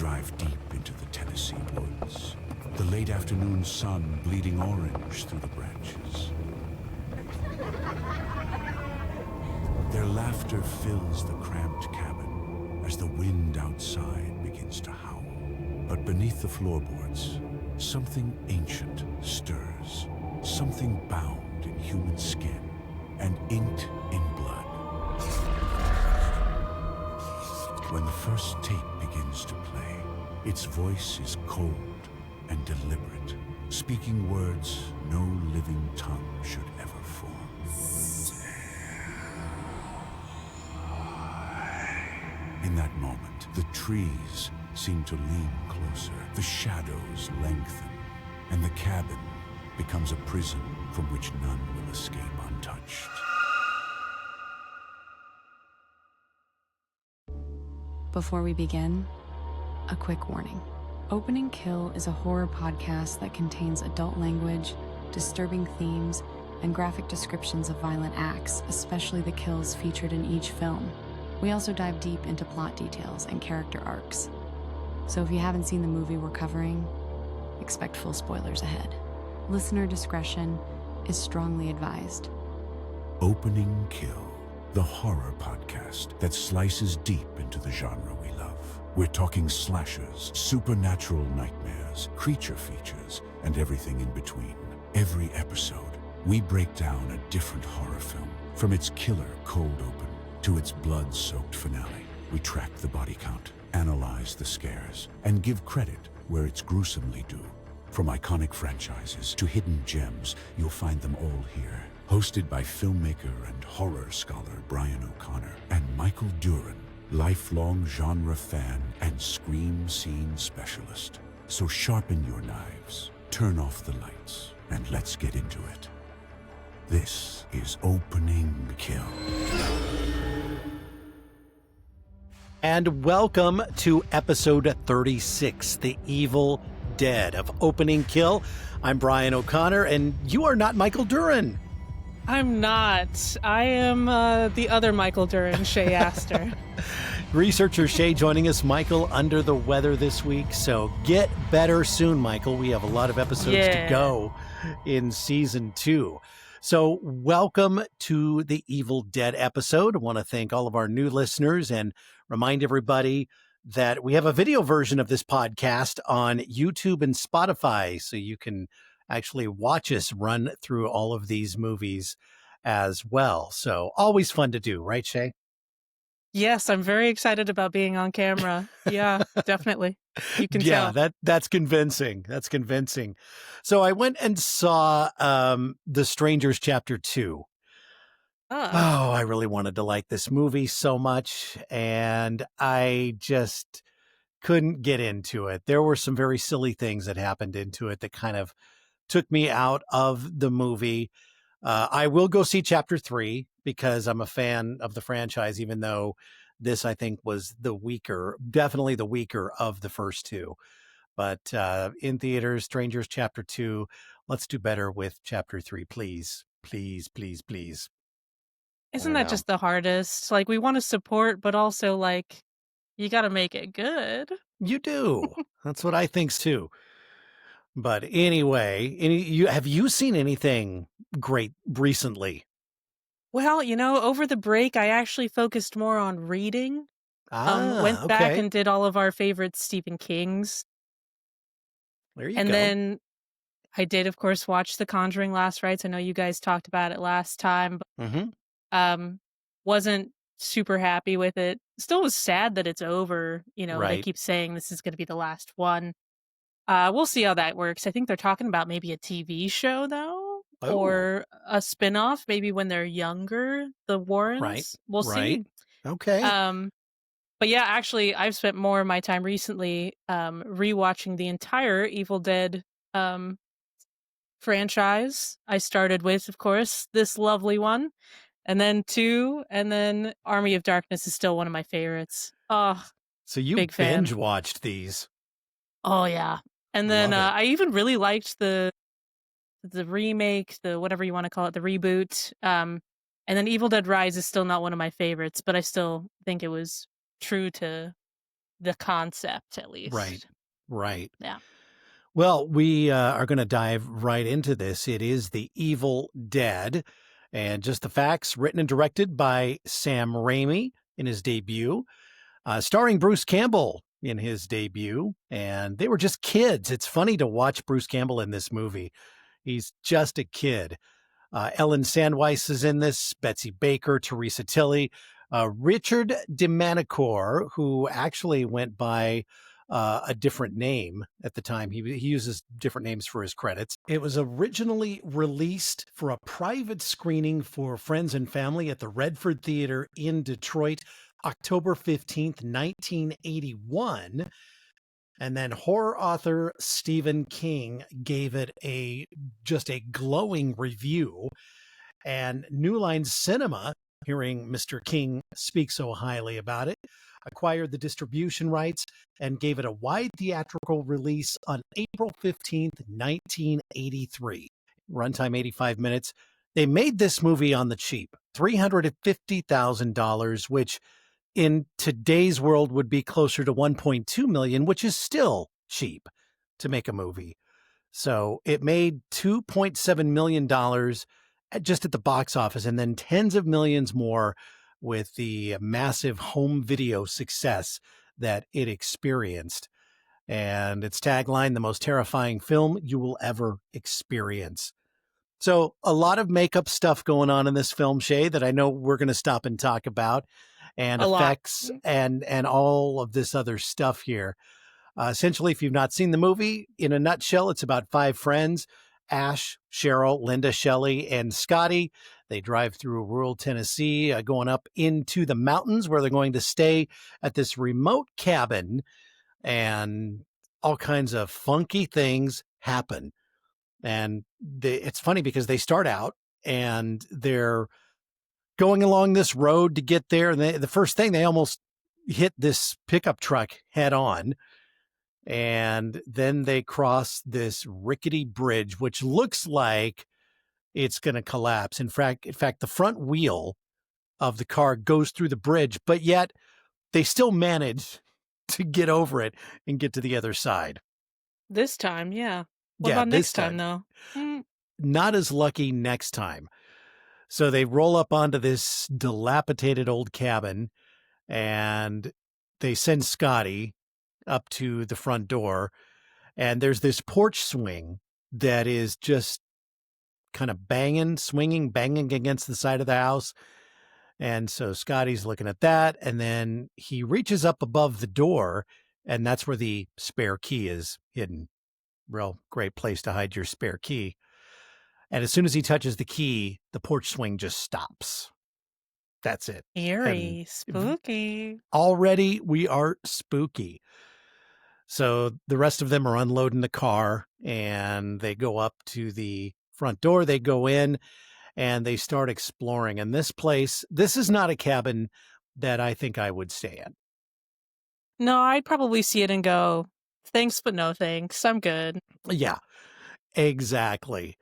drive deep into the Tennessee woods, the late afternoon sun bleeding orange through the branches. Their laughter fills the cramped cabin as the wind outside begins to howl. But beneath the floorboards, something ancient stirs, something bound in human skin and inked in blood. When the first tape begins to play, its voice is cold and deliberate, speaking words no living tongue should ever form. In that moment, the trees seem to lean closer, the shadows lengthen, and the cabin becomes a prison from which none will escape untouched. Before we begin, a quick warning. Opening Kill is a horror podcast that contains adult language, disturbing themes, and graphic descriptions of violent acts, especially the kills featured in each film. We also dive deep into plot details and character arcs. So if you haven't seen the movie we're covering, expect full spoilers ahead. Listener discretion is strongly advised. Opening Kill, the horror podcast that slices deep into the genre we love. We're talking slashers, supernatural nightmares, creature features, and everything in between. Every episode, we break down a different horror film, from its killer cold open to its blood-soaked finale. We track the body count, analyze the scares, and give credit where it's gruesomely due. From iconic franchises to hidden gems, you'll find them all here. Hosted by filmmaker and horror scholar Brian O'Connor and Michael Duran, lifelong genre fan and scream scene specialist. So sharpen your knives, turn off the lights, and let's get into it. This is Opening Kill. And welcome to episode 36, The Evil Dead of Opening Kill. I'm Brian O'Connor, and you are not Michael Duran. I'm not. I am the other Michael Duran, Shay Astor. Researcher Shay joining us. Michael under the weather this week, so get better soon, Michael. We have a lot of episodes to go in season 2. So welcome to the Evil Dead episode. I want to thank all of our new listeners and remind everybody that we have a video version of this podcast on YouTube and Spotify, so you can actually watch us run through all of these movies as well. So always fun to do, right, Shay? Yes, I'm very excited about being on camera. Yeah, definitely. You can tell. Yeah, that's convincing. That's convincing. So I went and saw The Strangers Chapter 2. Oh, I really wanted to like this movie so much, and I just couldn't get into it. There were some very silly things that happened into it that kind of took me out of the movie. I will go see Chapter 3 because I'm a fan of the franchise, even though this, I think, was definitely the weaker of the first two. But in theaters, Strangers Chapter 2, let's do better with Chapter 3, please. Please, please, please. Isn't that just the hardest? Like, we want to support, but also, like, you got to make it good. You do. That's what I think, too. But anyway, have you seen anything great recently? Well, over the break, I actually focused more on reading. Went back and did all of our favorite Stephen Kings. There you go. And go. then I did, of course, watch The Conjuring Last Rites. I know you guys talked about it last time. But, wasn't super happy with it. Still was sad that it's over. They keep saying this is going to be the last one. We'll see how that works. I think they're talking about maybe a TV show, though, or a spinoff, maybe when they're younger, the Warrens. Right. We'll see. Okay. But yeah, actually, I've spent more of my time recently rewatching the entire Evil Dead franchise. I started with, of course, this lovely one, and then 2, and then Army of Darkness is still one of my favorites. Oh, so you binge watched these? Oh yeah. And then I even really liked the remake, the whatever you want to call it, the reboot. And then Evil Dead Rise is still not one of my favorites, but I still think it was true to the concept, at least. Right. Yeah. Well, we are going to dive right into this. It is The Evil Dead, and just the facts, written and directed by Sam Raimi in his debut, starring Bruce Campbell in his debut, and they were just kids. It's funny to watch Bruce Campbell in this movie. He's just a kid. Ellen Sandweiss is in this, Betsy Baker, Teresa Tilley, Richard DeManicore, who actually went by a different name at the time. He uses different names for his credits. It was originally released for a private screening for friends and family at the Redford Theater in Detroit, October 15th, 1981. And then horror author Stephen King gave it just a glowing review. And New Line Cinema, hearing Mr. King speak so highly about it, acquired the distribution rights and gave it a wide theatrical release on April 15th, 1983. Runtime 85 minutes. They made this movie on the cheap, $350,000, which in today's world would be closer to 1.2 million, which is still cheap to make a movie. So it made $2.7 million just at the box office, and then tens of millions more with the massive home video success that it experienced. And its tagline, the most terrifying film you will ever experience. So a lot of makeup stuff going on in this film, Shay, that I know we're going to stop and talk about, and effects and all of this other stuff here. Essentially, if you've not seen the movie, in a nutshell, it's about 5 friends, Ash, Cheryl, Linda, Shelley, and Scotty. They drive through rural Tennessee, going up into the mountains where they're going to stay at this remote cabin, and all kinds of funky things happen. And it's funny because they start out and they're going along this road to get there. And the first thing, they almost hit this pickup truck head on. And then they cross this rickety bridge, which looks like it's going to collapse. In fact, the front wheel of the car goes through the bridge, but yet they still manage to get over it and get to the other side. This time, yeah. What about next time, though? Not as lucky next time. So they roll up onto this dilapidated old cabin, and they send Scotty up to the front door, and there's this porch swing that is just kind of banging against the side of the house. And so Scotty's looking at that, and then he reaches up above the door, and that's where the spare key is hidden. Real great place to hide your spare key. And as soon as he touches the key, the porch swing just stops. That's it. Eerie, spooky. Already we are spooky. So the rest of them are unloading the car, and they go up to the front door. They go in and they start exploring. And this is not a cabin that I think I would stay in. No, I'd probably see it and go, thanks, but no thanks. I'm good. Yeah, exactly.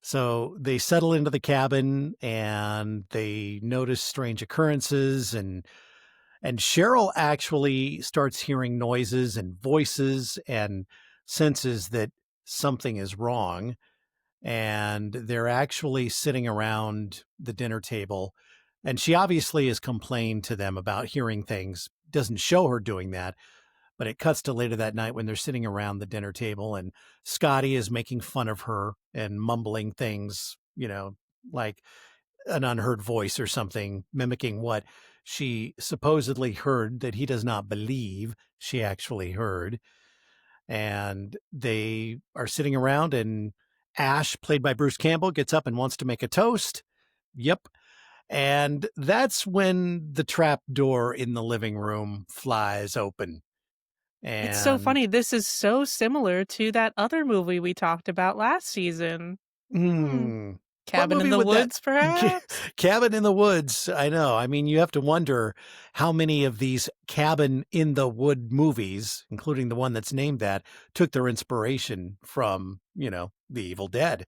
So they settle into the cabin and they notice strange occurrences, and Cheryl actually starts hearing noises and voices and senses that something is wrong. And they're actually sitting around the dinner table, and she obviously has complained to them about hearing things. Doesn't show her doing that, but it cuts to later that night when they're sitting around the dinner table, and Scotty is making fun of her and mumbling things, like an unheard voice or something, mimicking what she supposedly heard that he does not believe she actually heard. And they are sitting around, and Ash, played by Bruce Campbell, gets up and wants to make a toast. Yep. And that's when the trap door in the living room flies open. And it's so funny. This is so similar to that other movie we talked about last season. Cabin in the Woods, perhaps? Cabin in the Woods. I know. I mean, you have to wonder how many of these cabin in the wood movies, including the one that's named that, took their inspiration from, The Evil Dead.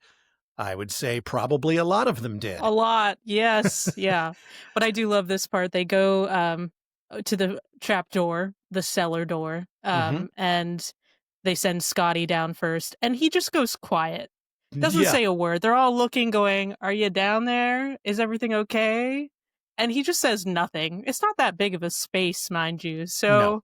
I would say probably a lot of them did. A lot. Yes. Yeah. But I do love this part. They go to the trap door. the cellar door. Mm-hmm. And they send Scotty down first, and he just goes quiet. Doesn't Yeah. say a word. They're all looking, going, "Are you down there? Is everything okay?" And he just says nothing. It's not that big of a space, mind you. No. So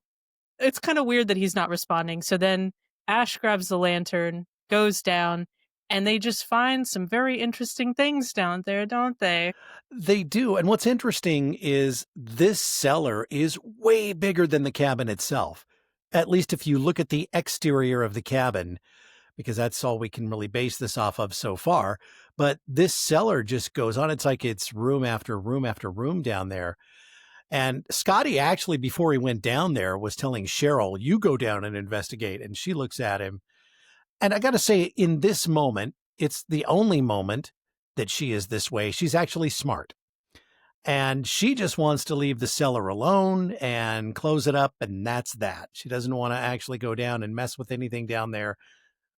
it's kind of weird that he's not responding. So then Ash grabs the lantern, goes down, and they just find some very interesting things down there, don't they? They do. And what's interesting is this cellar is way bigger than the cabin itself. At least if you look at the exterior of the cabin, because that's all we can really base this off of so far. But this cellar just goes on. It's like it's room after room after room down there. And Scotty actually, before he went down there, was telling Cheryl, "You go down and investigate." And she looks at him. And I got to say, in this moment, it's the only moment that she is this way. She's actually smart. And she just wants to leave the cellar alone and close it up. And that's that. She doesn't want to actually go down and mess with anything down there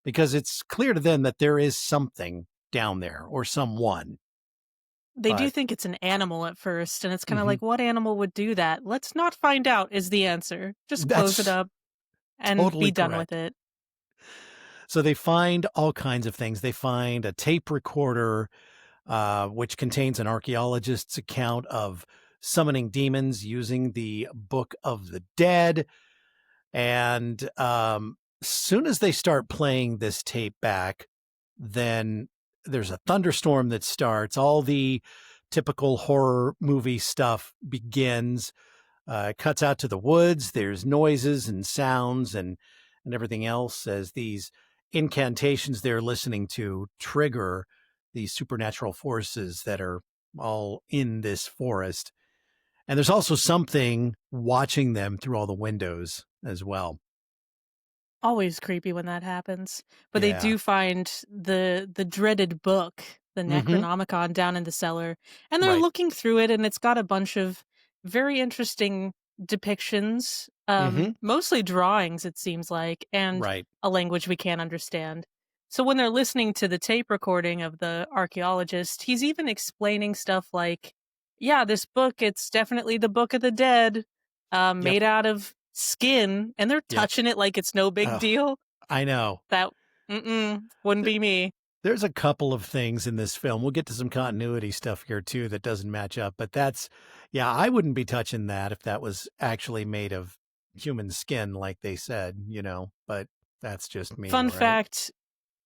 because it's clear to them that there is something down there or someone. They do But think it's an animal at first, and it's kind of mhm, like, what animal would do that? Let's not find out, is the answer. Just close it that's up and be totally done with correct. it. So they find all kinds of things. They find a tape recorder, which contains an archaeologist's account of summoning demons using the Book of the Dead. And soon as they start playing this tape back, then there's a thunderstorm that starts. All the typical horror movie stuff begins. It cuts out to the woods. There's noises and sounds and everything else as these incantations they're listening to trigger these supernatural forces that are all in this forest. And there's also something watching them through all the windows as well. Always creepy when that happens. But they Yeah. do find the dreaded book, the Mm-hmm. Necronomicon, down in the cellar, and they're Right. looking through it, and it's got a bunch of very interesting depictions, Mm-hmm. mostly drawings, it seems like, and Right. a language we can't understand. So when they're listening to the tape recording of the archaeologist, he's even explaining stuff like, "Yeah, this book, it's definitely the Book of the Dead, Yep. made out of skin," and they're Yep. touching it like it's no big Oh, deal. I know. That wouldn't Th- be me. There's a couple of things in this film. We'll get to some continuity stuff here too that doesn't match up, but yeah, I wouldn't be touching that if that was actually made of human skin, like they said, but that's just me, Fun right? fact,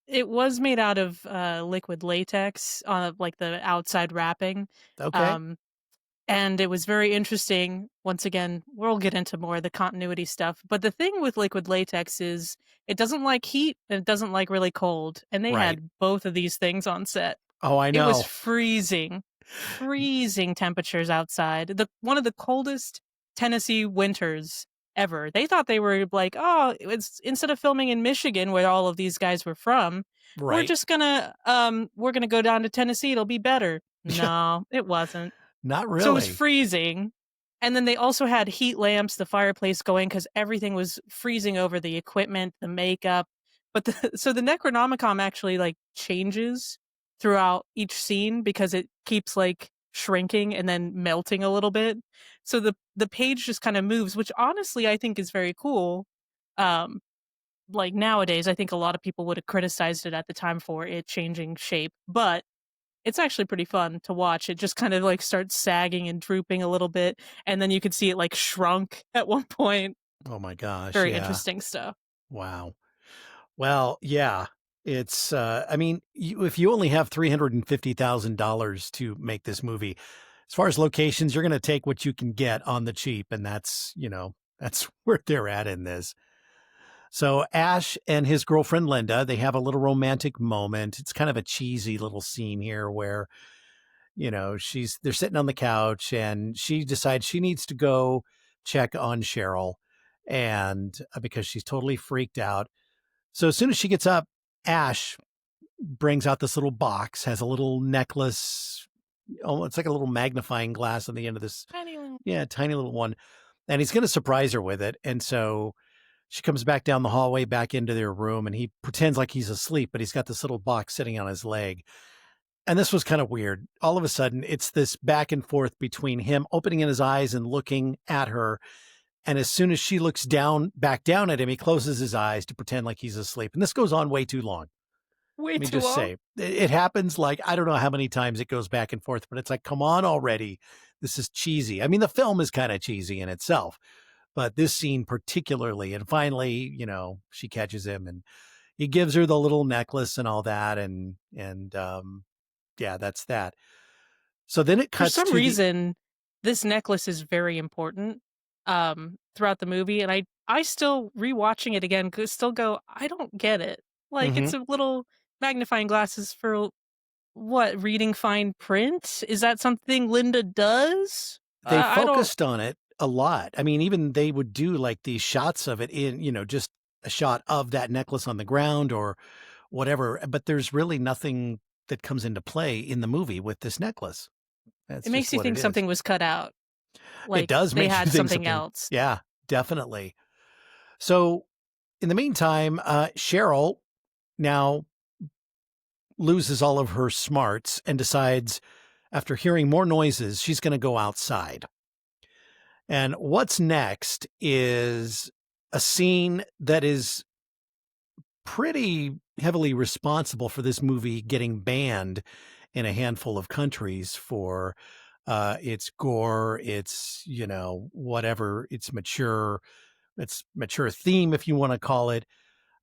it was made out of, liquid latex on, like, the outside wrapping, Okay. um, and it was very interesting. Once again, we'll get into more of the continuity stuff, but the thing with liquid latex is it doesn't like heat, and it doesn't like really cold, and they Right. had both of these things on set. Oh, I It was know. freezing temperatures outside. One of the coldest Tennessee winters ever. They thought they were like, "Oh, it's instead of filming in Michigan where all of these guys were from, Right. we're gonna go down to Tennessee. It'll be better." No, it wasn't. Not So it was really. freezing. And then they also had heat lamps, the fireplace going because everything was freezing over the equipment, the makeup. But so the Necronomicon actually like changes throughout each scene because it keeps like shrinking and then melting a little bit. So the page just kind of moves, which honestly I think is very cool. Um, like nowadays, I think a lot of people would have criticized it at the time for it changing shape, but it's actually pretty fun to watch. It just kind of like starts sagging and drooping a little bit, and then you could see it like shrunk at one point. Oh my gosh. Very Yeah. interesting stuff. Wow. Well, yeah. It's I mean, if you only have $350,000 to make this movie, as far as locations, you're going to take what you can get on the cheap, and that's where they're at in this. So Ash and his girlfriend Linda, they have a little romantic moment. It's kind of a cheesy little scene here where, they're sitting on the couch and she decides she needs to go check on Cheryl and because she's totally freaked out. So as soon as she gets up, Ash brings out this little box, has a little necklace. Oh, it's like a little magnifying glass on the end of this. Tiny little. Yeah, tiny little one. And he's going to surprise her with it. And so she comes back down the hallway back into their room and he pretends like he's asleep, but he's got this little box sitting on his leg. And this was kind of weird. All of a sudden, it's this back and forth between him opening his eyes and looking at her And as soon as she looks back down at him, he closes his eyes to pretend like he's asleep. And this goes on way too long. Way Let me too just long. say, it happens like, I don't know how many times it goes back and forth, but it's like, come on already. This is cheesy. I mean, the film is kind of cheesy in itself, but this scene particularly. And finally, you know, she catches him and he gives her the little necklace and all that. And yeah, that's that. So then it For cuts some to reason, this necklace is very important throughout the movie, and I still rewatching it again could still go, I don't get it. Like it's a little magnifying glasses for what, reading fine print? Is that something Linda does? they I don't. focused on it a lot. I mean, even they would do like these shots of it in, you know, just a shot of that necklace on the ground or whatever. But there's really nothing that comes into play in the movie with this necklace. That's It makes just you what think it is. something was cut out. It Like does they make you had think something something. else. Yeah, definitely. So in the meantime, Cheryl now loses all of her smarts and decides, after hearing more noises, she's going to go outside. And what's next is a scene that is pretty heavily responsible for this movie getting banned in a handful of countries for its gore, its, you know, whatever, its mature theme, if you want to call it,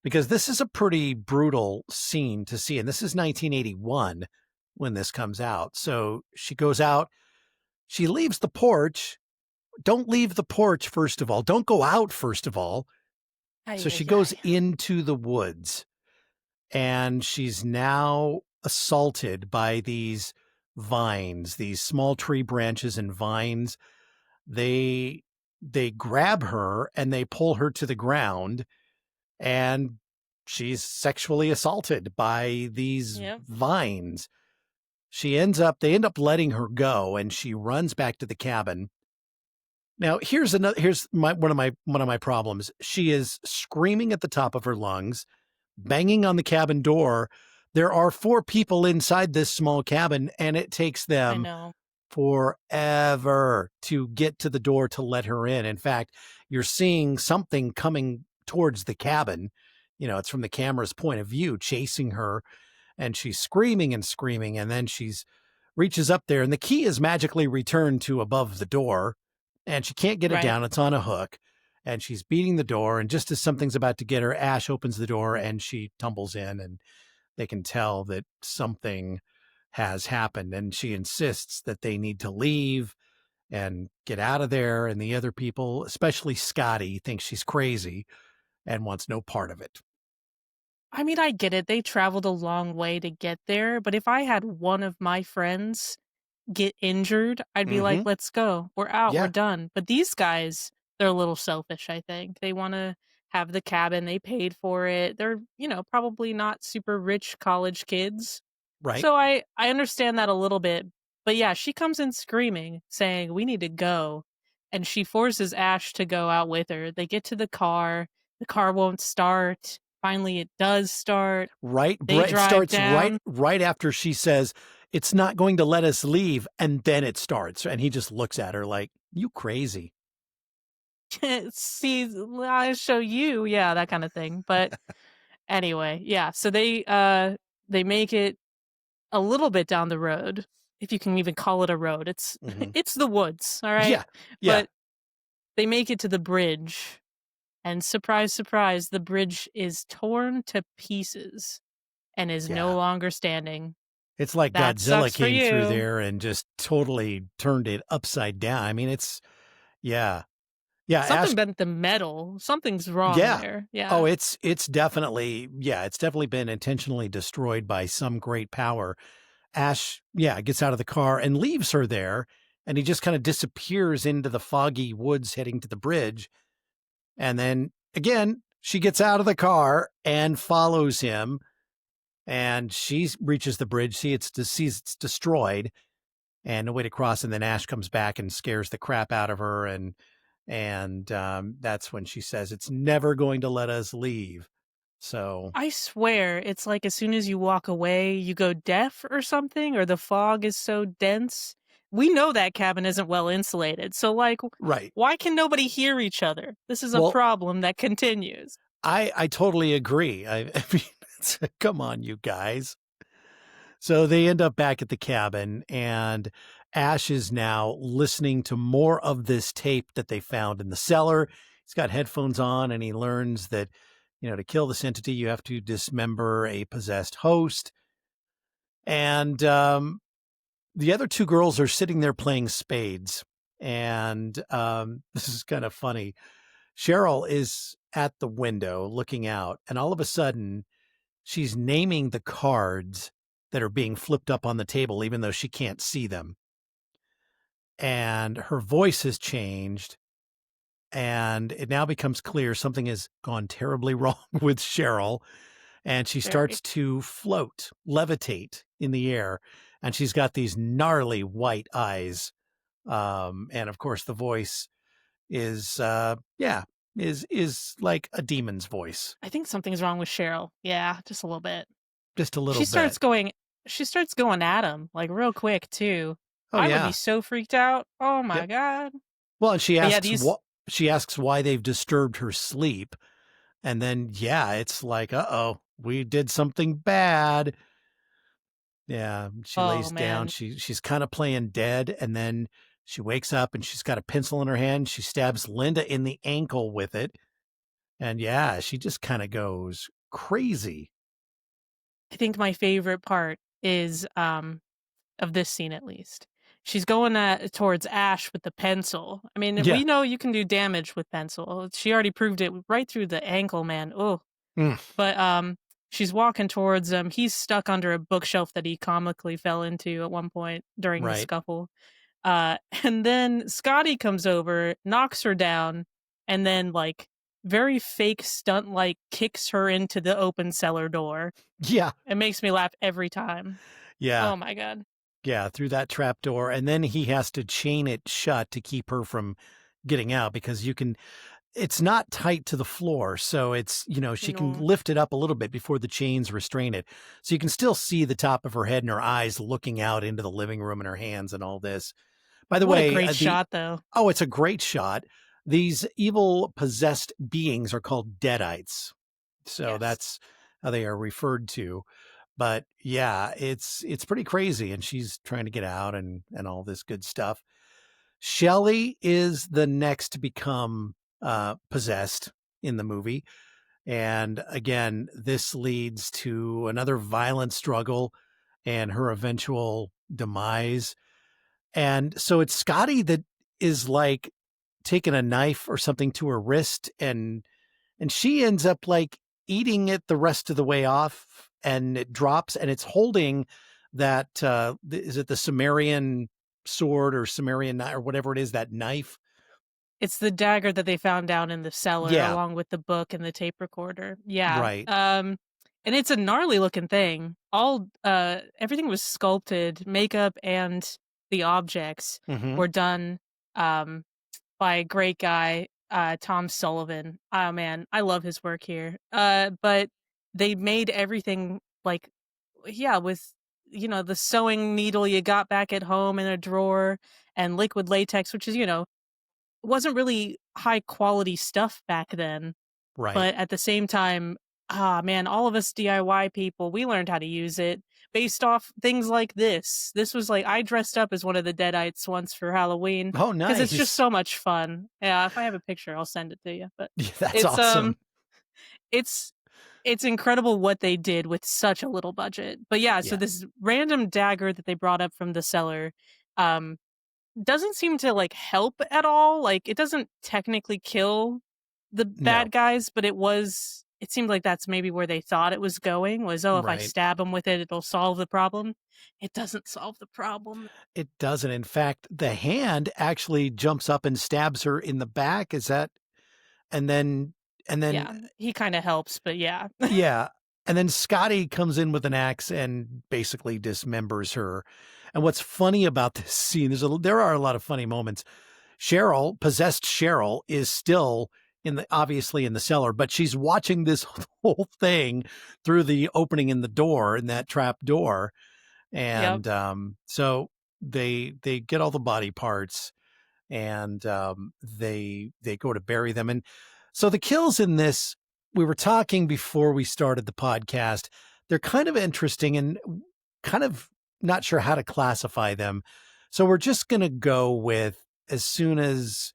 because this is a pretty brutal scene to see. And this is 1981 when this comes out. So she goes out, she leaves the porch. Don't leave the porch, first of all. Don't go out, first of all. So she goes into the woods and she's now assaulted by these vines, these small tree branches and vines. They grab her and they pull her to the ground, and she's sexually assaulted by these vines. They end up letting her go, and she runs back to the cabin. Now, here's one of my problems. She is screaming at the top of her lungs, banging on the cabin door. There are 4 people inside this small cabin, and it takes I them know. forever to get to the door to let her in. In fact, you're seeing something coming towards the cabin. You know, it's from the camera's point of view, chasing her, and she's screaming and screaming, and then she's reaches up there, and the key is magically returned to above the door, and she can't get it Right. down. It's on a hook, and she's beating the door, and just as something's about to get her, Ash opens the door, and she tumbles in, and they can tell that something has happened, and she insists that they need to leave and get out of there, and the other people, especially Scotty, thinks she's crazy and wants no part of it. I mean, I get it. They traveled a long way to get there, but if I had one of my friends get injured, I'd be like, let's go. We're out. We're Yeah. done. But these guys, they're a little selfish, I think. They want to have the cabin. They paid for it. They're, probably not super rich college kids. Right. So I understand that a little bit. But yeah, she comes in screaming, saying, we need to go. And she forces Ash to go out with her. They get to the car. The car won't start. Finally, it does start. Right. They It drive starts down. right after she says, it's not going to let us leave. And then it starts. And he just looks at her like, you crazy. See, I'll show you. Yeah, that kind of thing. But anyway, yeah. So they make it a little bit down the road, if you can even call it a road. It's it's the woods, all right? Yeah. Yeah. But they make it to the bridge, and surprise, surprise, the bridge is torn to pieces and is no longer standing. It's like That Godzilla sucks for came through you. there and just totally turned it upside down. I mean, it's, yeah. Yeah. Something bent the metal. Something's wrong there. Yeah. Oh, it's definitely, it's definitely been intentionally destroyed by some great power. Ash, gets out of the car and leaves her there, and he just kind of disappears into the foggy woods heading to the bridge. And then again, she gets out of the car and follows him, and she reaches the bridge, sees it's destroyed and no way to cross. And then Ash comes back and scares the crap out of her. And that's when she says, it's never going to let us leave. So I swear, it's like as soon as you walk away, you go deaf or something, or the fog is so dense we know that cabin isn't well insulated. So, like, Right. why can nobody hear each other? This is a Well, problem that continues. I totally agree. I mean, come on, you guys. So they end up back at the cabin, and Ash is now listening to more of this tape that they found in the cellar. He's got headphones on, and he learns that, to kill this entity, you have to dismember a possessed host. And the other two girls are sitting there playing spades. And this is kind of funny. Cheryl is at the window looking out, and all of a sudden, she's naming the cards that are being flipped up on the table, even though she can't see them. And her voice has changed, and it now becomes clear something has gone terribly wrong with Cheryl. And she starts to float, levitate in the air, and she's got these gnarly white eyes. And of course, the voice is like a demon's voice. I think something's wrong with Cheryl. Yeah, just a little bit. Just a little She bit. She starts going at him, like, real quick, too. Oh, I yeah. would be so freaked out. Oh, my God. Well, and she But asks she asks why they've disturbed her sleep. And then, it's like, uh-oh, we did something bad. Yeah, she lays down. She's kind of playing dead, and then she wakes up, and she's got a pencil in her hand. She stabs Linda in the ankle with it. And, she just kind of goes crazy. I think my favorite part is, of this scene, at least. She's going towards Ash with the pencil. I mean, we know you can do damage with pencil. She already proved it right through the ankle, man. Oh. But she's walking towards him. He's stuck under a bookshelf that he comically fell into at one point during the scuffle. And then Scotty comes over, knocks her down, and then, like, very fake stunt, like, kicks her into the open cellar door. Yeah. It makes me laugh every time. Yeah. Oh, my God. Yeah, through that trap door. And then he has to chain it shut to keep her from getting out, because it's not tight to the floor. So it's, she can lift it up a little bit before the chains restrain it. So you can still see the top of her head and her eyes looking out into the living room and her hands and all this. By the way, a great shot, though. Oh, it's a great shot. These evil possessed beings are called deadites. So that's how they are referred to. But it's pretty crazy, and she's trying to get out and all this good stuff. Shelley is the next to become possessed in the movie. And again, this leads to another violent struggle and her eventual demise. And so it's Scotty that is like taking a knife or something to her wrist, and she ends up like eating it the rest of the way off, and it drops, and it's holding that is it the Sumerian sword or Sumerian knife or whatever it is, that knife? It's the dagger that they found down in the cellar along with the book and the tape recorder. Yeah. Right. And it's a gnarly looking thing. Everything was sculpted, makeup and the objects were done by a great guy, Tom Sullivan. Oh man, I love his work here. But they made everything like, with, the sewing needle you got back at home in a drawer, and liquid latex, which is, wasn't really high quality stuff back then. Right. But at the same time, man, all of us DIY people, we learned how to use it based off things like this. This was like, I dressed up as one of the Deadites once for Halloween. Oh, nice. Because it's just so much fun. Yeah, if I have a picture, I'll send it to you. But that's awesome. It's incredible what they did with such a little budget. But so this random dagger that they brought up from the cellar doesn't seem to like help at all. Like, it doesn't technically kill the bad guys, but it seemed like that's maybe where they thought it was going, was, if I stab them with it, it'll solve the problem. It doesn't solve the problem. It doesn't. In fact, the hand actually jumps up and stabs her in the back. Is that, and then he kind of helps, but yeah. And then Scotty comes in with an axe and basically dismembers her. And what's funny about this scene, there are a lot of funny moments. Possessed Cheryl is still obviously in the cellar, but she's watching this whole thing through the opening in the door, in that trap door. And so they get all the body parts, and they go to bury them. And so the kills in this, we were talking before we started the podcast, they're kind of interesting and kind of not sure how to classify them. So we're just going to go with as soon as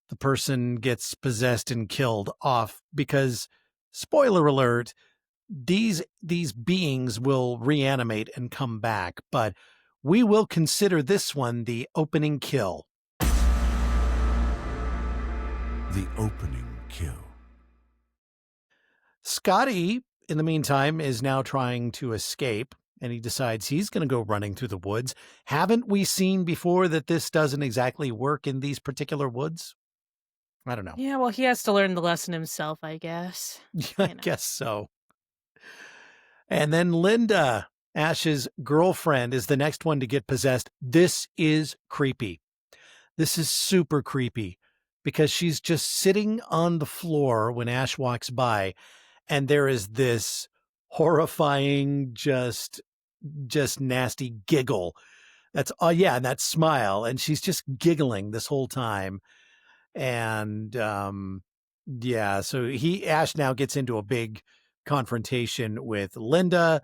the person gets possessed and killed off, because spoiler alert, these beings will reanimate and come back, but we will consider this one the opening kill. The opening kill. Scotty, in the meantime, is now trying to escape, and he decides he's going to go running through the woods. Haven't we seen before that this doesn't exactly work in these particular woods? I don't know. Yeah, well, he has to learn the lesson himself, I guess. I guess so. And then Linda, Ash's girlfriend, is the next one to get possessed. This is creepy. This is super creepy because she's just sitting on the floor when Ash walks by, and there is this horrifying, just nasty giggle. That's, oh yeah, and that smile, and she's just giggling this whole time. And yeah, so Ash now gets into a big confrontation with Linda,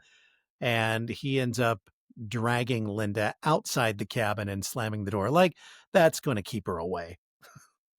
and he ends up dragging Linda outside the cabin and slamming the door. Like, that's going to keep her away.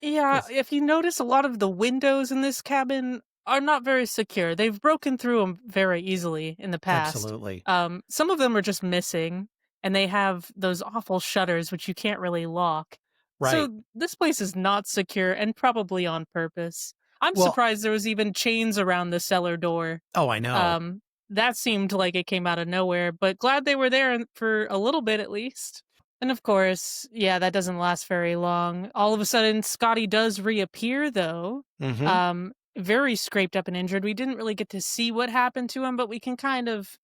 Yeah, if you notice, a lot of the windows in this cabin are not very secure. They've broken through them very easily in the past. Absolutely. Some of them are just missing, and they have those awful shutters which you can't really lock. Right. So this place is not secure, and probably on purpose. I'm surprised there was even chains around the cellar door. Oh, I know. That seemed like it came out of nowhere, but glad they were there for a little bit at least. And of course, yeah, that doesn't last very long. All of a sudden, Scotty does reappear, though. Mm-hmm. Very scraped up and injured. We didn't really get to see what happened to him, but we can kind of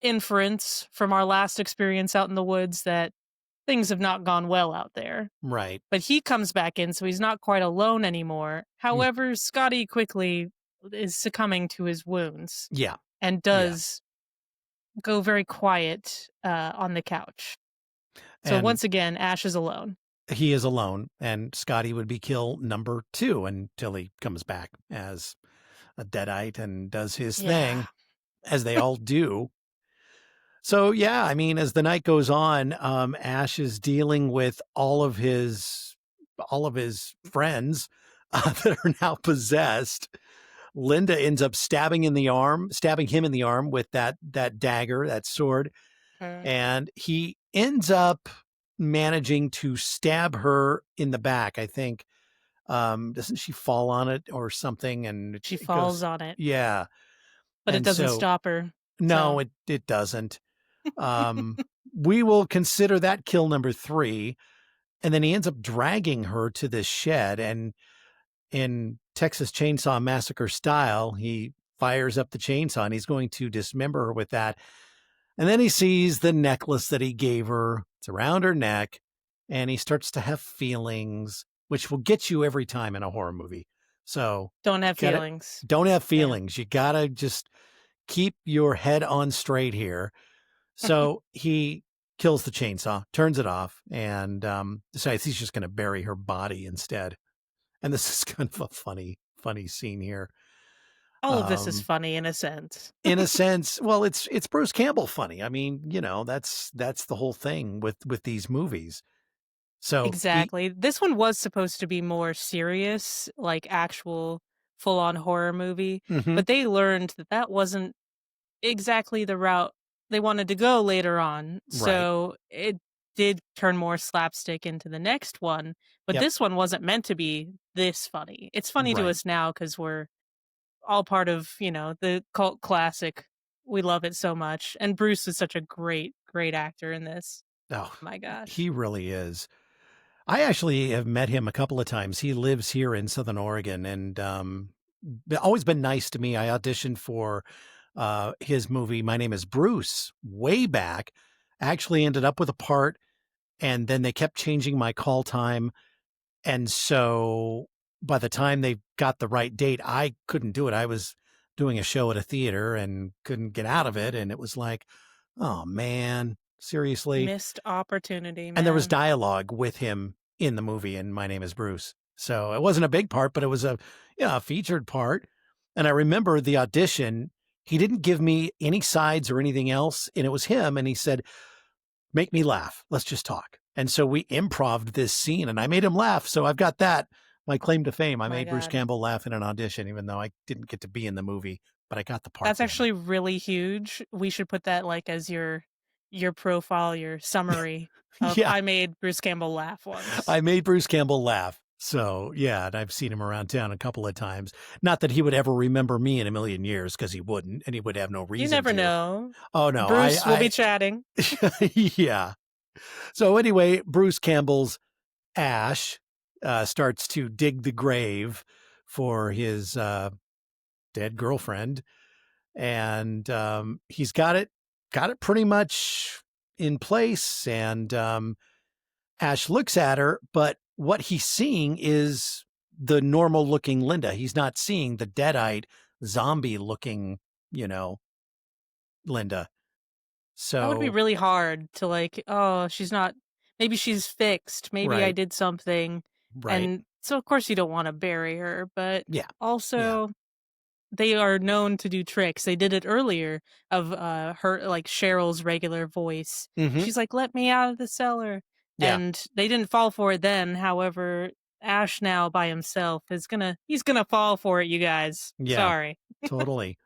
inference from our last experience out in the woods that things have not gone well out there. Right. But he comes back in, so he's not quite alone anymore. However, Scotty quickly is succumbing to his wounds. Yeah. And does go very quiet on the couch. So and once again, Ash is alone. He is alone, and Scotty would be kill number 2 until he comes back as a deadite and does his thing, as they all do. So, yeah, I mean, as the night goes on, Ash is dealing with all of his friends that are now possessed. Linda ends up stabbing him in the arm with that dagger, that sword. And he ends up managing to stab her in the back, I think. Doesn't she fall on it or something? And she falls on it. Yeah. But it doesn't stop her. No, it doesn't. We will consider that kill number 3. And then he ends up dragging her to this shed, and in Texas Chainsaw Massacre style, he fires up the chainsaw and he's going to dismember her with that. And then he sees the necklace that he gave her. It's around her neck, and he starts to have feelings, which will get you every time in a horror movie. So don't have feelings. Don't have feelings. Yeah. You gotta just keep your head on straight here. So he kills the chainsaw, turns it off, and decides he's just going to bury her body instead. And this is kind of a funny scene here. All of this is funny in a sense. In a sense, well, it's Bruce Campbell funny. I mean, that's the whole thing with these movies. So exactly. This one was supposed to be more serious, like actual full-on horror movie, but they learned that wasn't exactly the route they wanted to go later on. So it did turn more slapstick into the next one, but this one wasn't meant to be this funny. It's funny to us now because we're all part of, the cult classic. We love it so much. And Bruce is such a great actor in this. Oh my gosh. He really is. I actually have met him a couple of times. He lives here in Southern Oregon, and always been nice to me. I auditioned for his movie, My Name is Bruce, way back. Actually ended up with a part, and then they kept changing my call time. And so by the time they got the right date, I couldn't do it. I was doing a show at a theater and couldn't get out of it. And it was like, oh man, Seriously. Missed opportunity, And there was man. dialogue with him in the movie, and My Name is Bruce. So it wasn't a big part, but it was a featured part. And I remember the audition, he didn't give me any sides or anything else, and it was him, and he said, "Make me laugh. Let's just talk." And so we improv'd this scene, and I made him laugh. So I've got that, my claim to fame. I My made Bruce God. Campbell laugh in an audition, even though I didn't get to be in the movie, but I got the part. That's damn it. actually really huge. We should put that like as your profile, your summary of Yeah. I made Bruce Campbell laugh once. I made Bruce Campbell laugh. So, yeah, and I've seen him around town a couple of times. Not that he would ever remember me in a million years, because he wouldn't, and he would have no reason You never to. know. Oh, no. Bruce will be chatting. Yeah. So anyway, Bruce Campbell's Ash starts to dig the grave for his dead girlfriend, and he's got it pretty much in place, and Ash looks at her, but what he's seeing is the normal looking Linda. He's not seeing the deadite zombie looking, Linda. So That would be really hard to like, oh, she's not, maybe she's fixed. Maybe I Right. did something. Right. And so, of course, you don't want to bury her, but Yeah. also they are known to do tricks. They did it earlier of her, like Cheryl's regular voice. Mhm. She's like, let me out of the cellar. Yeah. And they didn't fall for it then. However, Ash now by himself he's gonna fall for it, you guys. Yeah. Sorry. Totally.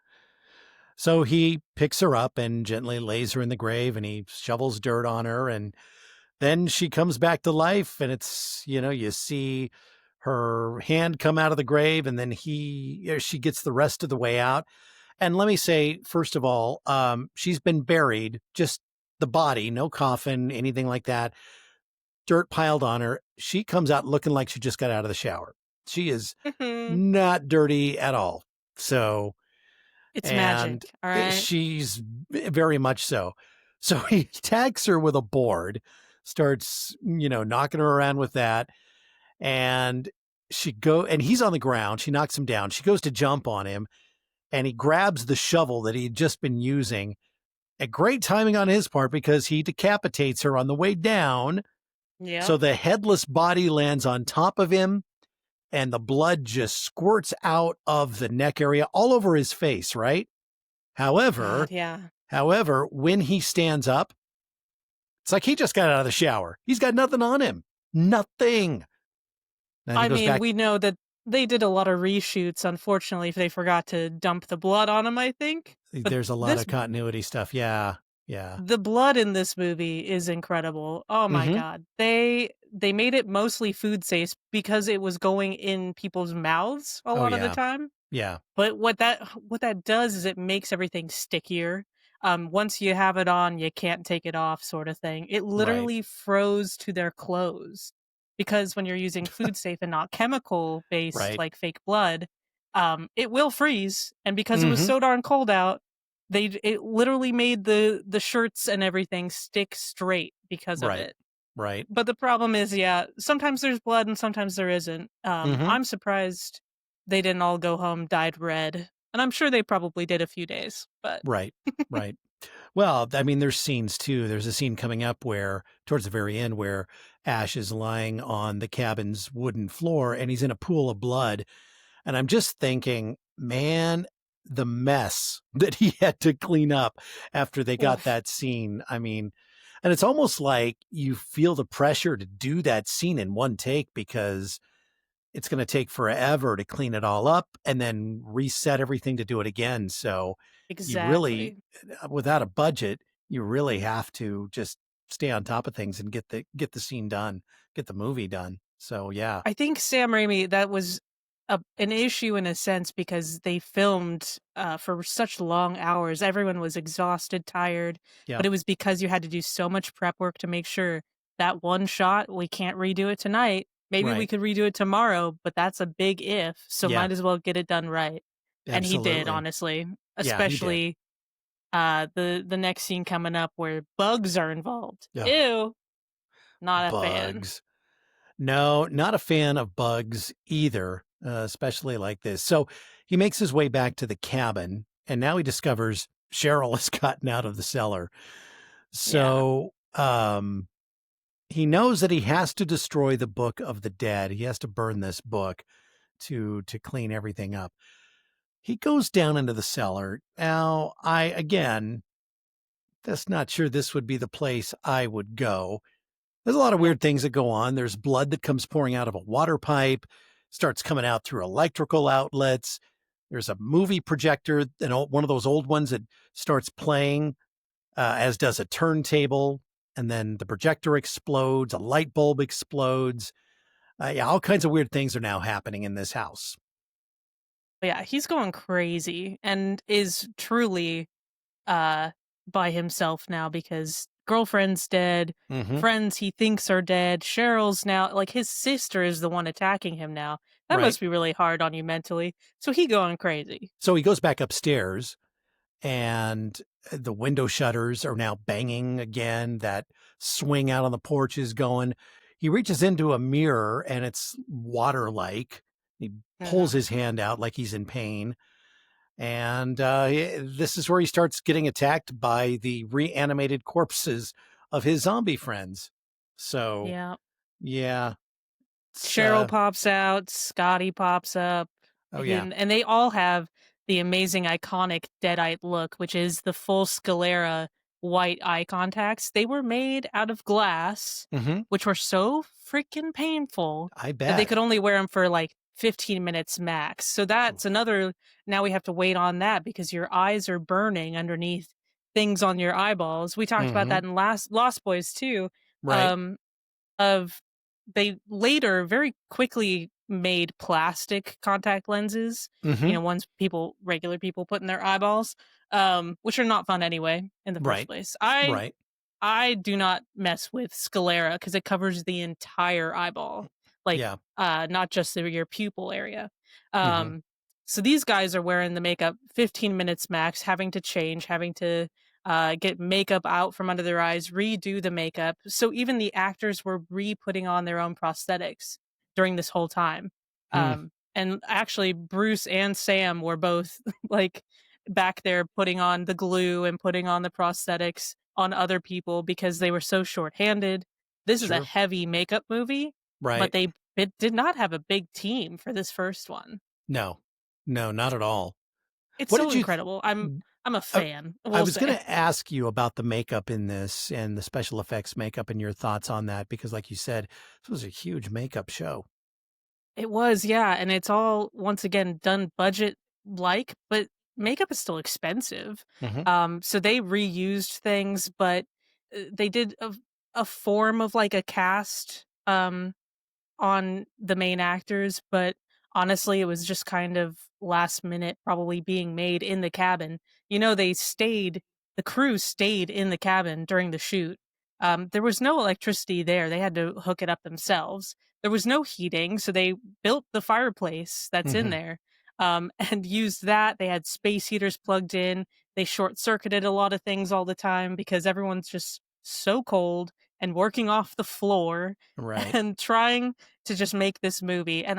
So he picks her up and gently lays her in the grave, and he shovels dirt on her, and then she comes back to life, and it's, you see her hand come out of the grave, and then she gets the rest of the way out. And let me say, first of all, she's been buried, just the body, no coffin, anything like that, dirt piled on her. She comes out looking like she just got out of the shower. She is not dirty at all. So It's and magic, all right? she's very much so. So he tags her with a board, starts, knocking her around with that. And and he's on the ground. She knocks him down. She goes to jump on him, and he grabs the shovel that he'd just been using. A great timing on his part, because he decapitates her on the way down. Yeah. So the headless body lands on top of him, and the blood just squirts out of the neck area all over his face, right? However, when he stands up, it's like he just got out of the shower. He's got nothing on him. Nothing. I mean, we know that they did a lot of reshoots. Unfortunately, if they forgot to dump the blood on him, I think. But there's a lot of continuity stuff. Yeah. Yeah. The blood in this movie is incredible. Oh my God. They made it mostly food safe because it was going in people's mouths a lot of the time. Yeah. But what that does is it makes everything stickier. Once you have it on, you can't take it off, sort of thing. It literally froze to their clothes, because when you're using food safe and not chemical based like fake blood, it will freeze. And because it was so darn cold out, it literally made the shirts and everything stick straight because of it. Right. But the problem is, sometimes there's blood and sometimes there isn't. I'm surprised they didn't all go home dyed red. And I'm sure they probably did a few days, but Right. Well, I mean, there's scenes too. There's a scene coming up towards the very end, where Ash is lying on the cabin's wooden floor and he's in a pool of blood. And I'm just thinking, man, the mess that he had to clean up after they got that scene. I mean, and it's almost like you feel the pressure to do that scene in one take, because it's going to take forever to clean it all up and then reset everything to do it again. So you really, without a budget, you really have to just stay on top of things and get the scene done, get the movie done. So, yeah. I think Sam Raimi, that was an issue in a sense, because they filmed for such long hours. Everyone was exhausted, tired, but it was because you had to do so much prep work to make sure that one shot, we can't redo it tonight. Maybe we could redo it tomorrow, but that's a big if. So might as well get it done right. And he did, honestly, especially the next scene coming up where bugs are involved. Ew. Not a fan. No, not a fan of bugs either, especially like this. So he makes his way back to the cabin, and now he discovers Cheryl has gotten out of the cellar. So he knows that he has to destroy the Book of the Dead. He has to burn this book to clean everything up. He goes down into the cellar. Now, that's not sure this would be the place I would go. There's a lot of weird things that go on. There's blood that comes pouring out of a water pipe, starts coming out through electrical outlets. There's a movie projector, one of those old ones that starts playing, as does a turntable. And then the projector explodes, a light bulb explodes. All kinds of weird things are now happening in this house. Yeah, he's going crazy and is truly by himself now because girlfriend's dead, friends he thinks are dead, Cheryl's now, like his sister is the one attacking him now. That must be really hard on you mentally. So he going crazy. So he goes back upstairs and the window shutters are now banging again. That swing out on the porch is going. He reaches into a mirror and it's water-like. He pulls his hand out like he's in pain. And this is where he starts getting attacked by the reanimated corpses of his zombie friends. So, yeah. Cheryl pops out, Scotty pops up. Oh, yeah. And they all have the amazing, iconic deadite look, which is the full sclera white eye contacts. They were made out of glass, which were so freaking painful. I bet. That they could only wear them for like 15 minutes max. So that's another, now we have to wait on that because your eyes are burning underneath things on your eyeballs. We talked about that in Lost Boys too. Right. They later very quickly made plastic contact lenses, ones regular people put in their eyeballs, which are not fun anyway in the first place. I do not mess with sclera because it covers the entire eyeball, not just your pupil area. So these guys are wearing the makeup 15 minutes max, having to change, having to get makeup out from under their eyes, redo the makeup. So even the actors were re-putting on their own prosthetics during this whole time. And actually, Bruce and Sam were both like back there putting on the glue and putting on the prosthetics on other people because they were so short-handed. This is a heavy makeup movie, but it did not have a big team for this first one. No, not at all. It's so incredible. I'm a fan. I was going to ask you about the makeup in this and the special effects makeup and your thoughts on that, because like you said, this was a huge makeup show. It was, yeah. And it's all, once again, done budget-like, but makeup is still expensive. So they reused things, but they did a form of like a cast on the main actors, but honestly, it was just kind of last minute, probably being made in the cabin. The crew stayed in the cabin during the shoot. There was no electricity there. They had to hook it up themselves. There was no heating, so they built the fireplace that's in there and used that. They had space heaters plugged in. They short-circuited a lot of things all the time because everyone's just so cold and working off the floor and trying to just make this movie. And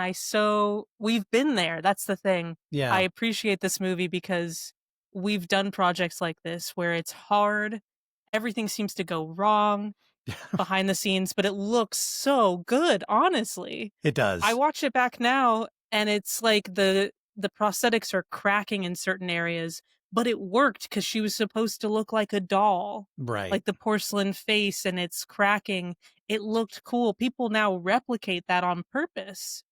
we've been there. That's the thing. Yeah. I appreciate this movie because we've done projects like this where it's hard. Everything seems to go wrong behind the scenes, but it looks so good, honestly. It does. I watch it back now and it's like the prosthetics are cracking in certain areas, but it worked because she was supposed to look like a doll. Like the porcelain face and it's cracking. It looked cool. People now replicate that on purpose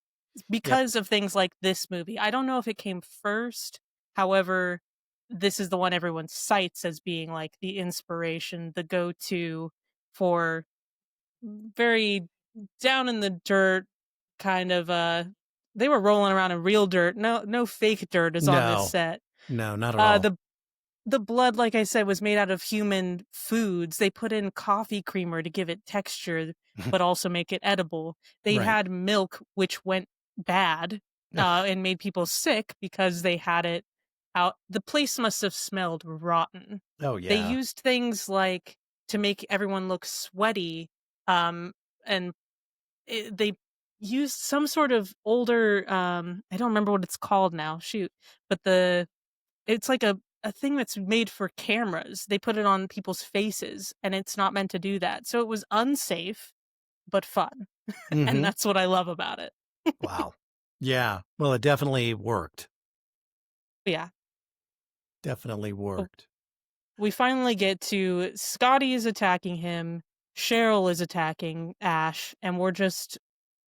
because of things like this movie. I don't know if it came first. However, this is the one everyone cites as being like the inspiration, the go-to for very down in the dirt kind of they were rolling around in real dirt. No fake dirt is on this set. No, not at all. The blood, like I said, was made out of human foods. They put in coffee creamer to give it texture, but also make it edible. They had milk, which went bad and made people sick because they had it out. The place must have smelled rotten. Oh, yeah. They used things like to make everyone look sweaty, and they used some sort of older, I don't remember what it's called now, but it's like a a thing that's made for cameras. They put it on people's faces, and it's not meant to do that. So it was unsafe, but fun. And Mm-hmm. that's what I love about it. Wow. Yeah. Well, it definitely worked. Yeah. Definitely worked. We finally get to Scotty is attacking him, Cheryl is attacking Ash, and we're just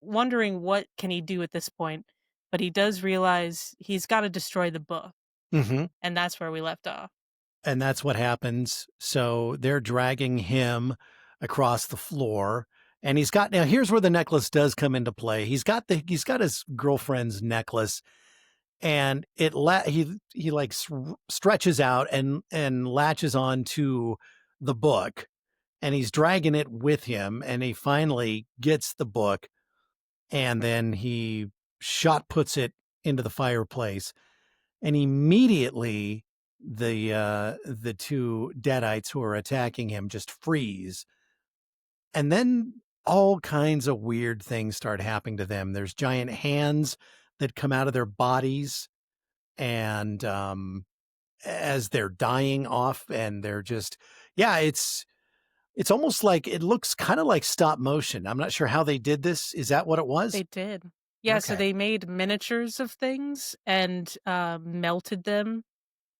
wondering what can he do at this point. But he does realize he's got to destroy the book, Mm-hmm. and that's where we left off. And that's what happens. So they're dragging him across the floor. And now here's where the necklace does come into play. He's got his girlfriend's necklace, and he like stretches out and latches onto the book, and he's dragging it with him, and he finally gets the book, and then he shot puts it into the fireplace, and immediately the two deadites who are attacking him just freeze, and then all kinds of weird things start happening to them. There's giant hands that come out of their bodies, and as they're dying off, and they're just it's almost like it looks kind of like stop motion. I'm not sure how they did this. Is that what it was? They did. Yeah, so Okay. they made miniatures of things and melted them.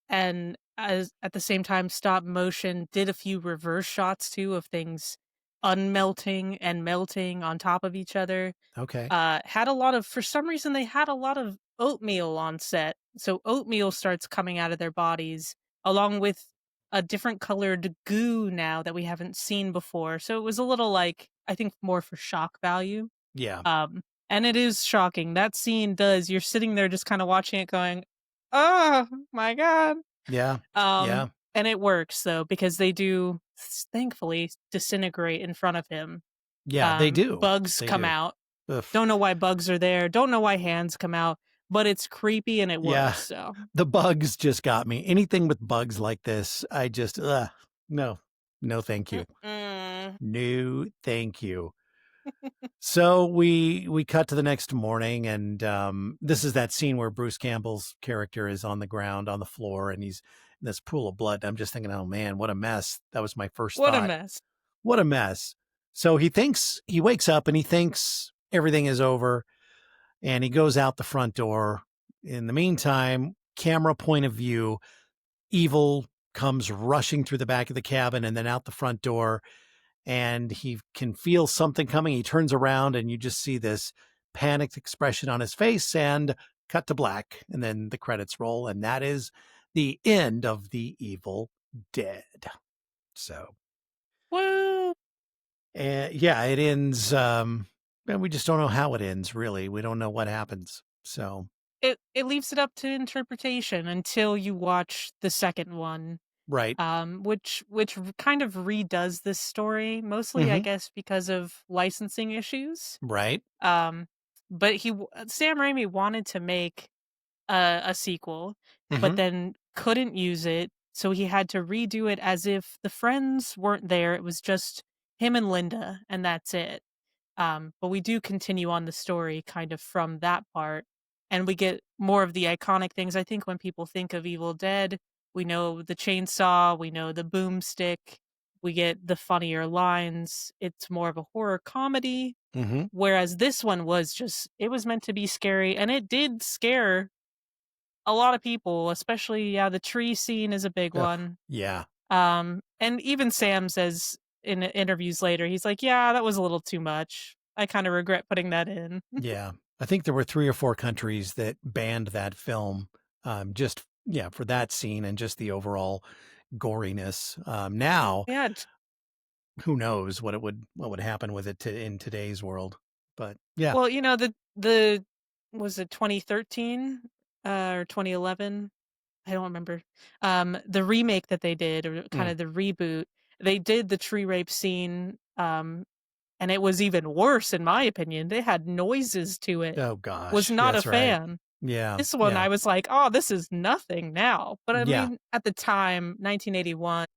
And at the same time, stop motion did a few reverse shots too of things unmelting and melting on top of each other. Okay. Had a lot of, for some reason, they had a lot of oatmeal on set. So oatmeal starts coming out of their bodies along with a different colored goo now that we haven't seen before. So it was a little like, I think more for shock value. Yeah. And it is shocking. That scene you're sitting there just kind of watching it going, oh my God. Yeah. Yeah. And it works though, because they do thankfully disintegrate in front of him. Yeah, they do. Bugs They come do. out. Ugh. Don't know why bugs are there. Don't know why hands come out, but it's creepy and it works. Yeah. So The bugs just got me. Anything with bugs like this, I just no, thank you. No, thank you. So we cut to the next morning, and this is that scene where Bruce Campbell's character is on the ground on the floor, and he's in this pool of blood. I'm just thinking, oh man, what a mess. That was my first what thought. a mess. What a mess. So he wakes up and he thinks everything is over, and he goes out the front door. In the meantime, camera point of view, evil comes rushing through the back of the cabin and then out the front door, and he can feel something coming. He turns around and you just see this panicked expression on his face, and cut to black, and then the credits roll, and that is the end of The Evil Dead. So, Woo! yeah, it ends. And we just don't know how it ends, really. We don't know what happens. So It leaves it up to interpretation until you watch the second one. right. Which kind of redoes this story, mostly I guess because of licensing issues. Right. But Sam Raimi wanted to make a sequel, but then couldn't use it, so he had to redo it as if the friends weren't there. It was just him and Linda, and that's it. But we do continue on the story kind of from that part, and we get more of the iconic things. I think when people think of Evil Dead, we know the chainsaw, we know the boomstick, we get the funnier lines. It's more of a horror comedy, whereas this one was it was meant to be scary, and it did scare a lot of people, especially, the tree scene is a big one. Yeah. And even Sam says in interviews later, he's like, yeah, that was a little too much. I kind of regret putting that in. Yeah. I think there were 3 or 4 countries that banned that film, for that scene and just the overall goriness. Now, Yeah. who knows what would happen with it in today's world? But yeah. Well, the was it 2013 or 2011? I don't remember. The remake that they did, or kind of the reboot, they did the tree rape scene, and it was even worse in my opinion. They had noises to it. Oh gosh. Was not a that's right. fan. Yeah. This one, yeah. I was like, oh, this is nothing now. But I mean, at the time, 1981,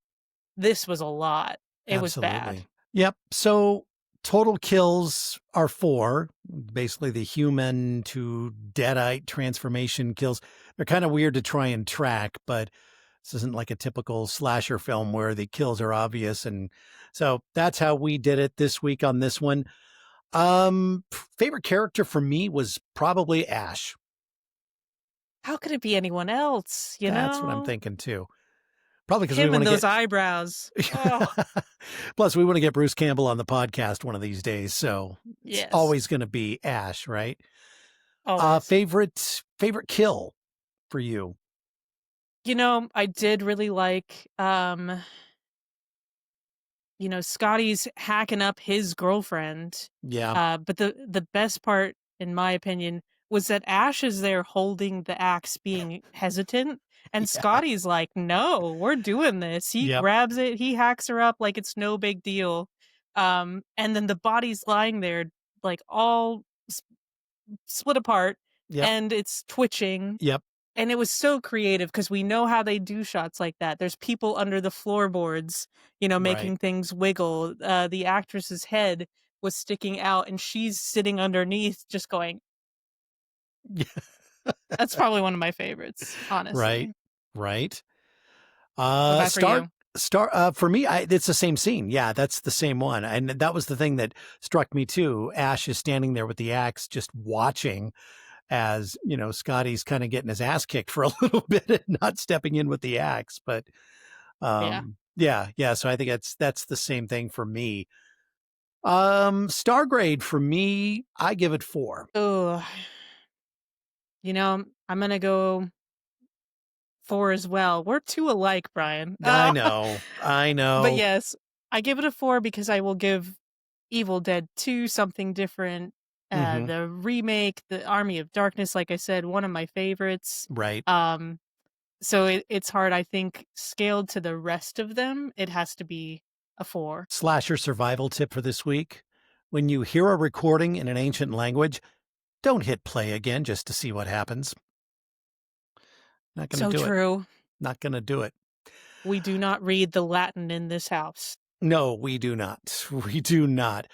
this was a lot. It was bad. Yep. So total kills are 4, basically the human to deadite transformation kills. They're kind of weird to try and track, but This isn't like a typical slasher film where the kills are obvious. And so that's how we did it this week on this one. Favorite character for me was probably Ash. How could it be anyone else? That's what I'm thinking too. Probably because we him want and to those get eyebrows. Oh, Plus, we want to get Bruce Campbell on the podcast one of these days, so it's yes. always going to be Ash, right? Always. Favorite kill for you? I did really like, Scotty's hacking up his girlfriend. Yeah, But the best part, in my opinion, was that Ash is there holding the axe, being hesitant, and yeah, Scotty's like, "No, we're doing this." He yep, grabs it, he hacks her up like it's no big deal. And then the body's lying there, like all split apart, yep, and it's twitching. yep, And it was so creative because we know how they do shots like that. There's people under the floorboards, right. making things wiggle. The actress's head was sticking out and she's sitting underneath just going, that's probably one of my favorites, honestly. Right. What about for you? For me, it's the same scene. Yeah, that's the same one. And that was the thing that struck me too. Ash is standing there with the axe, just watching as, Scotty's kind of getting his ass kicked for a little bit and not stepping in with the axe. But yeah. So I think that's the same thing for me. Star grade for me, I give it 4. Oh, I'm going to go 4 as well. We're 2 alike, Brian. I know. But yes, I give it a 4 because I will give Evil Dead 2 something different. Mhm. The remake, The Army of Darkness, like I said, one of my favorites. Right. So it's hard. I think scaled to the rest of them, it has to be a 4. Slasher survival tip for this week. When you hear a recording in an ancient language, don't hit play again just to see what happens. Not going to So do it. true. Not going to do it. We do not read the Latin in this house. No, we do not. We do not.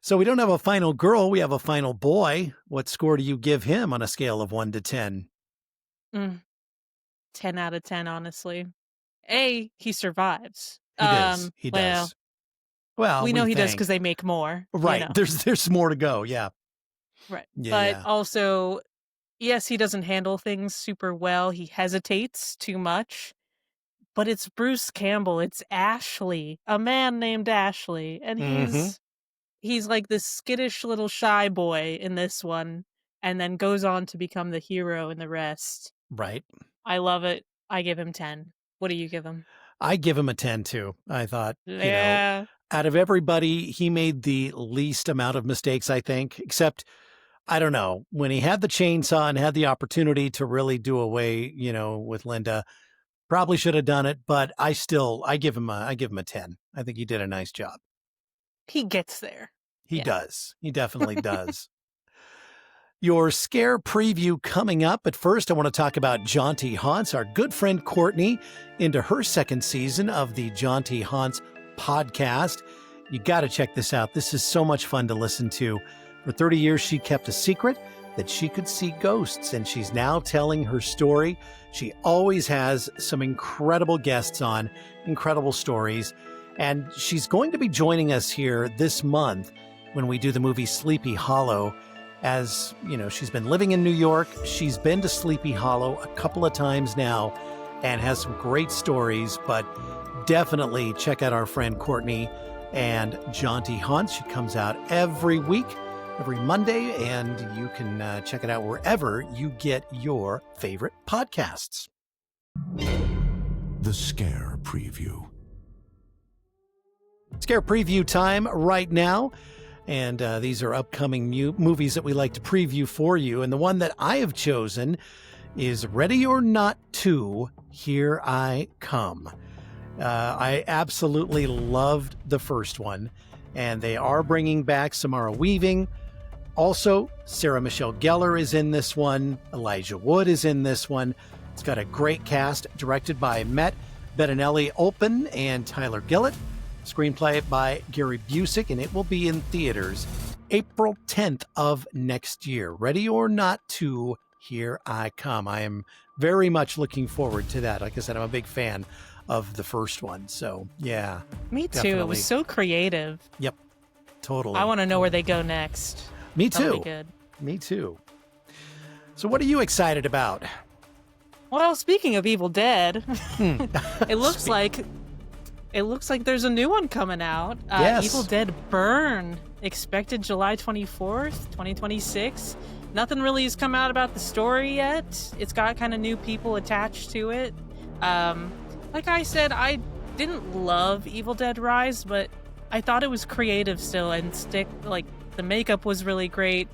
So we don't have a final girl. We have a final boy. What score do you give him on a scale of 1 to 10? 10 out of 10, honestly. He survives. He does. He does. Well, we know he does because they make more. Right. There's more to go. Yeah. Right. Yeah, but also, yes, he doesn't handle things super well. He hesitates too much. But it's Bruce Campbell. It's Ashley, a man named Ashley. And he's like this skittish little shy boy in this one, and then goes on to become the hero in the rest. Right. I love it. I give him 10. What do you give him? I give him a 10 too. I thought, Yeah. out of everybody, he made the least amount of mistakes, I think, except, I don't know, when he had the chainsaw and had the opportunity to really do away, with Linda, probably should have done it, but I give him a 10. I think he did a nice job. He gets there. He does. He definitely does. Your scare preview coming up. But first, I want to talk about Jaunty Haunts, our good friend Courtney, into her second season of the Jaunty Haunts podcast. You got to check this out. This is so much fun to listen to. For 30 years, she kept a secret that she could see ghosts, and she's now telling her story. She always has some incredible guests on, incredible stories, and she's going to be joining us here this month when we do the movie Sleepy Hollow. As she's been living in New York. She's been to Sleepy Hollow a couple of times now and has some great stories, but definitely check out our friend Courtney and Jaunty Haunts. She comes out every week, every Monday, and you can check it out wherever you get your favorite podcasts. The Scare Preview. Scare preview time right now. And these are upcoming movies that we like to preview for you. And the one that I have chosen is Ready or Not 2, Here I Come. I absolutely loved the first one. And they are bringing back Samara Weaving. Also, Sarah Michelle Gellar is in this one. Elijah Wood is in this one. It's got a great cast, directed by Met Bettinelli-Olpin and Tyler Gillett. Screenplay by Gary Busick, and it will be in theaters April 10th of next year. Ready or Not 2, here I come. I am very much looking forward to that. Like I said, I'm a big fan of the first one. So, yeah. Me too. definitely. It was so creative. Yep, totally. I want to know where they go next. Me That'll too. be good. Me too. So what are you excited about? Well, speaking of Evil Dead, it looks like there's a new one coming out. Yes. Evil Dead Burn, expected July 24th, 2026. Nothing really has come out about the story yet. It's got kind of new people attached to it. Like I said, I didn't love Evil Dead Rise, but I thought it was creative still, and the makeup was really great.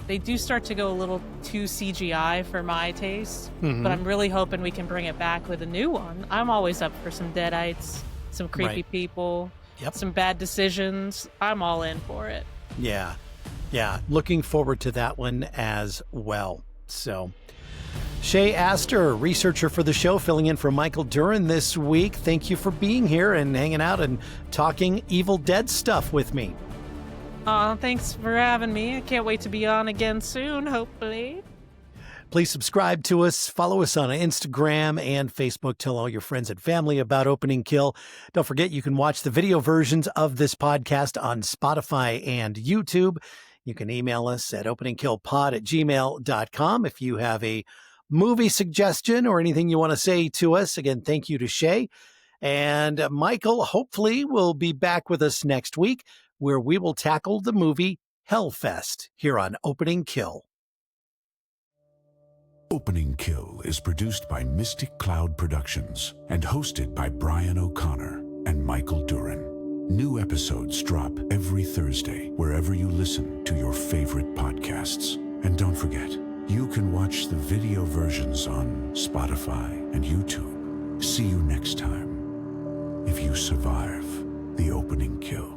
They do start to go a little too CGI for my taste, but I'm really hoping we can bring it back with a new one. I'm always up for some deadites, some creepy people, some bad decisions. I'm all in for it. Yeah. Looking forward to that one as well. So, Shay Astor, researcher for the show, filling in for Michael Duran this week. Thank you for being here and hanging out and talking Evil Dead stuff with me. Thanks for having me. I can't wait to be on again soon, hopefully. Please subscribe to us. Follow us on Instagram and Facebook. Tell all your friends and family about Opening Kill. Don't forget, you can watch the video versions of this podcast on Spotify and YouTube. You can email us at openingkillpod@gmail.com if you have a movie suggestion or anything you want to say to us. Again, thank you to Shay. And Michael, hopefully, will be back with us next week, where we will tackle the movie Hellfest here on Opening Kill. Opening Kill is produced by Mystic Cloud Productions and hosted by Brian O'Connor and Michael Duran. New episodes drop every Thursday wherever you listen to your favorite podcasts. And don't forget, you can watch the video versions on Spotify and YouTube. See you next time, if you survive the Opening Kill.